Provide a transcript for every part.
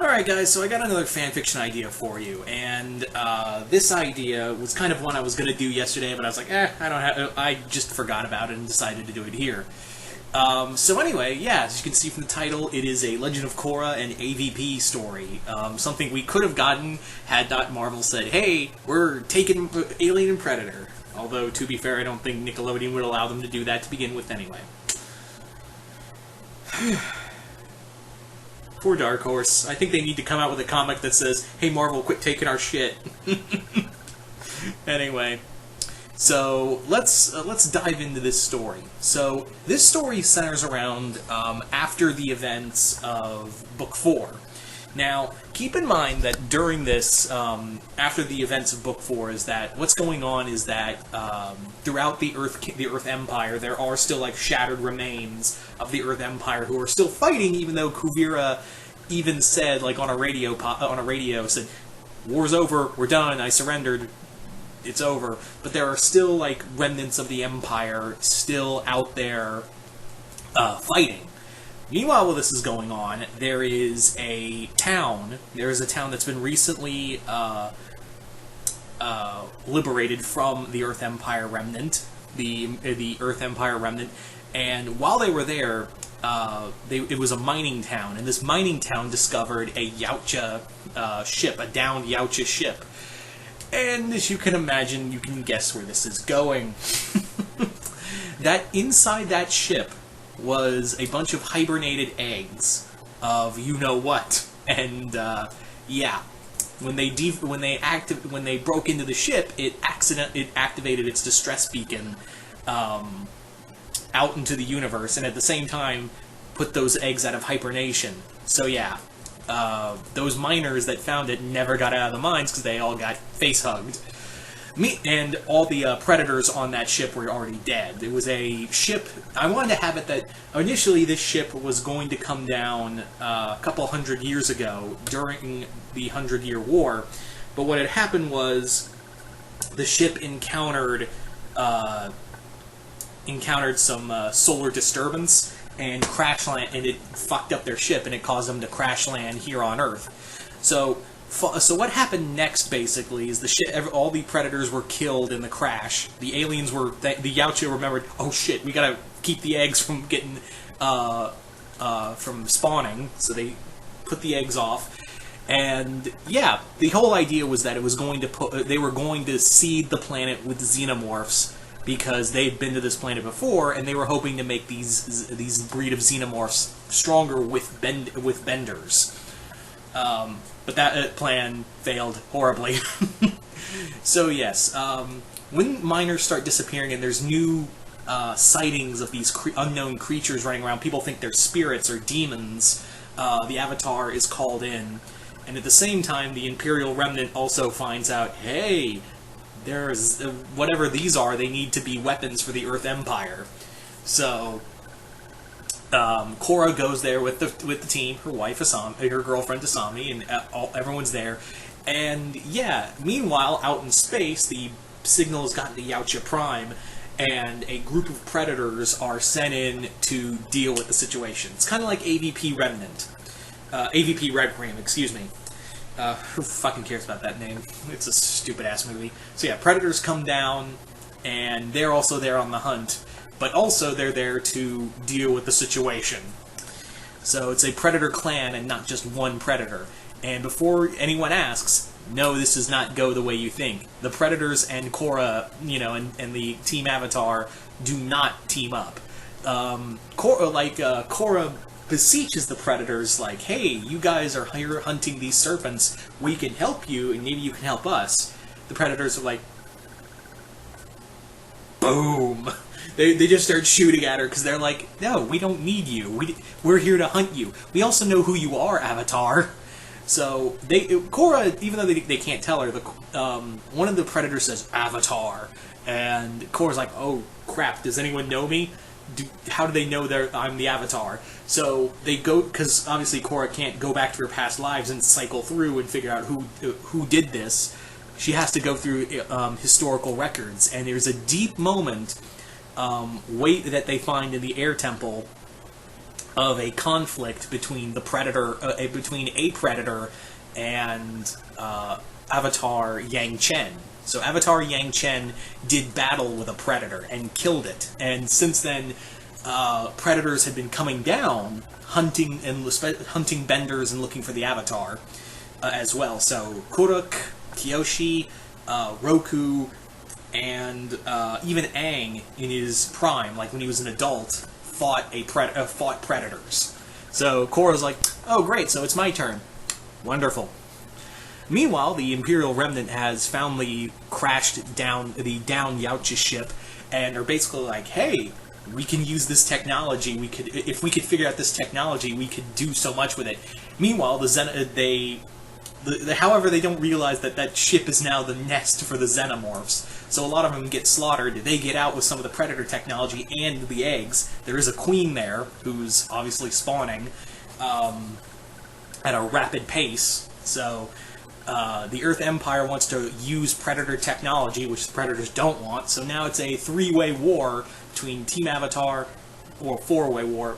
Alright guys, so I got another fanfiction idea for you, and this idea was kind of one I was going to do yesterday, but I was like, I just forgot about it and decided to do it here. So anyway, yeah, as you can see from the title, it is a Legend of Korra and AVP story. Something we could have gotten had not Marvel said, hey, we're taking Alien and Predator. Although, to be fair, I don't think Nickelodeon would allow them to do that to begin with anyway. Poor Dark Horse. I think they need to come out with a comic that says, hey Marvel, quit taking our shit. Anyway, so let's dive into this story. So this story centers around after the events of Book 4. Now, keep in mind that during this, after the events of Book 4, is that what's going on is that throughout the Earth Empire, there are still like shattered remains of the Earth Empire who are still fighting, even though Kuvira even said, like on a radio, said, "War's over, we're done, I surrendered, it's over." But there are still like remnants of the Empire still out there fighting. Meanwhile, while this is going on, there is a town. There is a town that's been recently liberated from the Earth Empire remnant, the Earth Empire remnant. And while they were there, it was a mining town, and this mining town discovered a Yautja ship, a downed Yautja ship. And as you can imagine, you can guess where this is going. That inside that ship was a bunch of hibernated eggs of you-know-what, and yeah, when they broke into the ship, it activated its distress beacon out into the universe, and at the same time put those eggs out of hibernation. So yeah, those miners that found it never got out of the mines because they all got face-hugged. And all the predators on that ship were already dead. It was a ship. I wanted to have it that initially this ship was going to come down a couple hundred years ago during the 100-Year War, but what had happened was the ship encountered some solar disturbance and crash land, and it fucked up their ship, and it caused them to crash land here on Earth. So what happened next, basically, is all the predators were killed in the crash. The aliens were... The Yautja remembered, oh shit, we gotta keep the eggs from getting... from spawning, so they put the eggs off. And, yeah, the whole idea was that it was going to they were going to seed the planet with xenomorphs, because they'd been to this planet before, and they were hoping to make these breed of xenomorphs stronger with benders. But that plan failed horribly. So yes, when miners start disappearing and there's new sightings of these unknown creatures running around, people think they're spirits or demons, the Avatar is called in. And at the same time, the Imperial Remnant also finds out, hey, there's whatever these are, they need to be weapons for the Earth Empire. So Korra goes there with the team, her wife Asami, her girlfriend Asami, and everyone's there. And yeah, meanwhile, out in space, the signal has gotten to Yautja Prime, and a group of predators are sent in to deal with the situation. It's kind of like AVP Remnant, AVP Requiem, excuse me. Who fucking cares about that name? It's a stupid-ass movie. So yeah, predators come down, and they're also there on the hunt, but also they're there to deal with the situation. So it's a predator clan and not just one predator. And before anyone asks, no, this does not go the way you think. The predators and Korra, and the Team Avatar do not team up. Korra beseeches the predators, like, hey, you guys are here hunting these serpents, we can help you, and maybe you can help us. The predators are like, boom! They just start shooting at her, because they're like, no, we don't need you, we're here to hunt you. We also know who you are, Avatar. So, Korra, even though they can't tell her, one of the predators says, Avatar, and Korra's like, oh, crap, does anyone know me? How do they know that I'm the Avatar? So they go, because obviously Korra can't go back to her past lives and cycle through and figure out who did this. She has to go through historical records, and there's a deep moment that they find in the air temple of a conflict between the predator, between a predator and Avatar Yang Chen. So Avatar Yang Chen did battle with a predator and killed it, and since then, predators had been coming down, hunting benders and looking for the Avatar as well. So Kuruk, Kyoshi, Roku, and even Aang in his prime, like when he was an adult, fought predators. So Korra's like, oh great, so it's my turn. Wonderful. Meanwhile, the Imperial Remnant has finally crashed down the Yautja ship, and are basically like, hey, we can use this technology. If we could figure out this technology, we could do so much with it. Meanwhile, however, they don't realize that that ship is now the nest for the xenomorphs. So a lot of them get slaughtered. They get out with some of the predator technology and the eggs. There is a queen there who's obviously spawning at a rapid pace. So the Earth Empire wants to use predator technology, which the predators don't want. So now it's a three-way war between Team Avatar, or four-way war.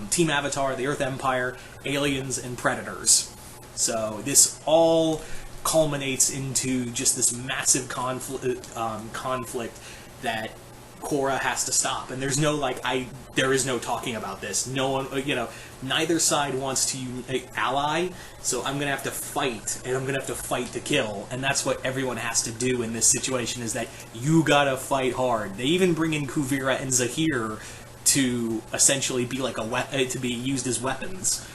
Team Avatar, the Earth Empire, aliens, and predators. So this all culminates into just this massive conflict that Korra has to stop. And there's no there is no talking about this. No one, neither side wants to ally. So I'm gonna have to fight, and I'm gonna have to fight to kill. And that's what everyone has to do in this situation. Is that you gotta fight hard. They even bring in Kuvira and Zahir to essentially be like to be used as weapons.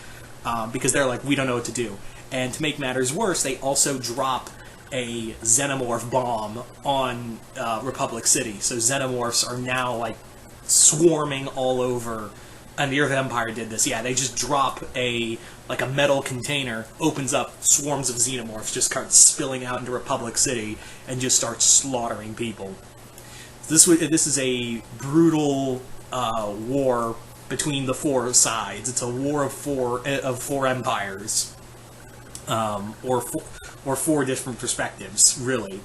Because they're like, we don't know what to do. And to make matters worse, they also drop a xenomorph bomb on Republic City. So xenomorphs are now like swarming all over. And the Earth Empire did this. Yeah, they just drop a metal container, opens up, swarms of xenomorphs just start spilling out into Republic City and just start slaughtering people. This is a brutal war between the four sides. It's a war of four empires, or four different perspectives, really.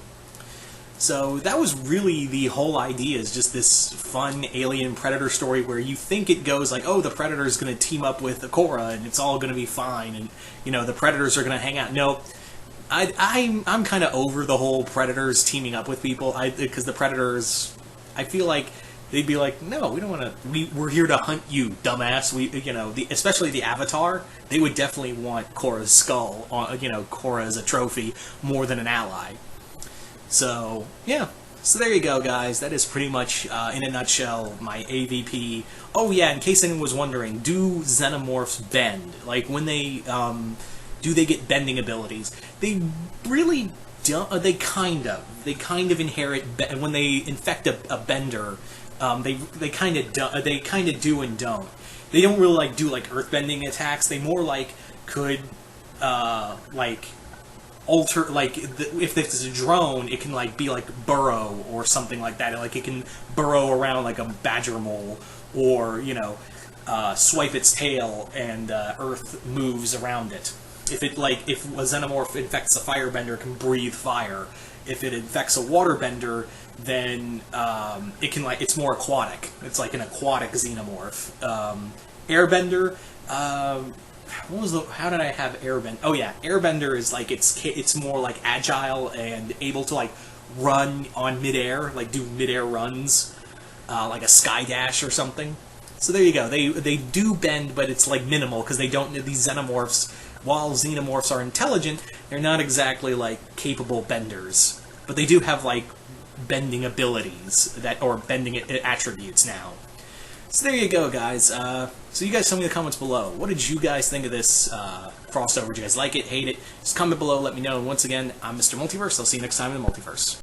So that was really the whole idea, is just this fun alien predator story where you think it goes like, oh, the predator's going to team up with the Korra and it's all going to be fine, and the predators are going to hang out. No, I'm kind of over the whole predators teaming up with people, because the predators, I feel like they'd be like, no, we don't want to. We're here to hunt you, dumbass. Especially the Avatar, they would definitely want Korra's skull, Korra as a trophy more than an ally. So yeah, so there you go, guys. That is pretty much, in a nutshell, my AVP. Oh yeah, in case anyone was wondering, do xenomorphs bend? Like when they do they get bending abilities? They really don't. They kind of inherit when they infect a bender. They kind of do and don't. They don't really do earthbending attacks. They more could alter, if it's a drone, it can be burrow or something like that. It can burrow around like a badger mole, or swipe its tail and earth moves around it. If a xenomorph infects a firebender, it can breathe fire. If it infects a waterbender, then it can it's more aquatic. It's like an aquatic xenomorph. Airbender. How did I have Airbender? Oh yeah, Airbender is it's more agile and able to run on midair, do midair runs, like a sky dash or something. So there you go. They do bend, but it's minimal, because they don't. These xenomorphs, while xenomorphs are intelligent, they're not exactly capable benders, but they do have bending abilities or bending attributes now. So there you go, guys. So you guys tell me in the comments below, what did you guys think of this crossover? Did you guys like it, hate it? Just comment below, let me know. And once again, I'm Mr. Multiverse. I'll see you next time in the Multiverse.